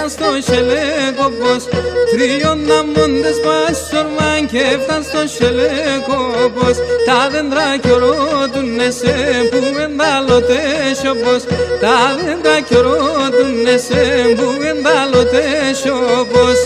έφταν στο σελέκοπος. Τριών αμόντες πας σορμάν και έφταν στο σελέκοπος. Τα δέντρα κιορώτουνε σε που εντάλλωτες όπως. Τα δέντρα κιορώτουνε σε που εντάλλωτες όπως.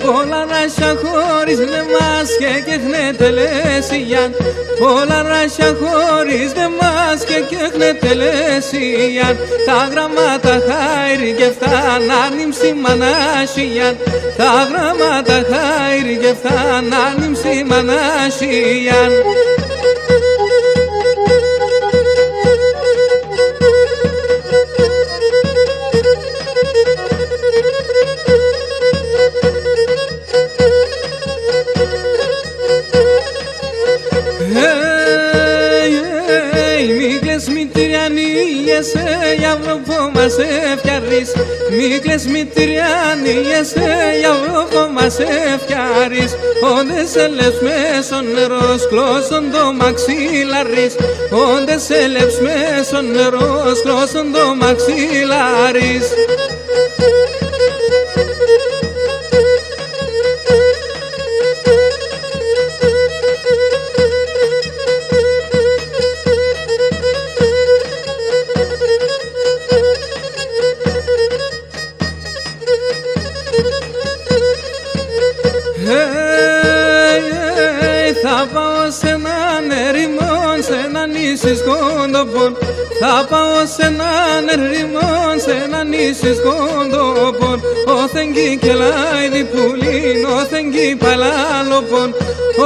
Πολλά ράσια χωρίς νεμάς και κέχνεται λεσιάν. Πολλά ράσια χωρίς νεμάς και κέχνεται λεσιάν. Τα γραμμάτα χάιρι και φτάν άρνημψη μανάσιαν. Τα γραμμάτα χάιρι και φτάν άρνημψη μανάσιαν. Μητριανίεσαι για βρόχο μας έφτιαρεις. Μη κλαις μητριανίεσαι για βρόχο μας έφτιαρεις. Όντε σε λέψ μέσω νερό σκλώσον το μαξιλάρις. Όντε σε λέψ μέσω νερό σκλώσον το μαξιλάρις. Θα πάω σε έναν ερημόν, σε έναν νησί σκόντοπον. Θα πάω σε έναν ερημόν, σε έναν νησί σκόντοπον. Όθεν και λάιδι πουλίν, όθεν κι παλάλοπον.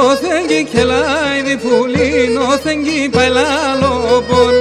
Όθεν και λάιδι πουλίν, όθεν κι παλάλοπον.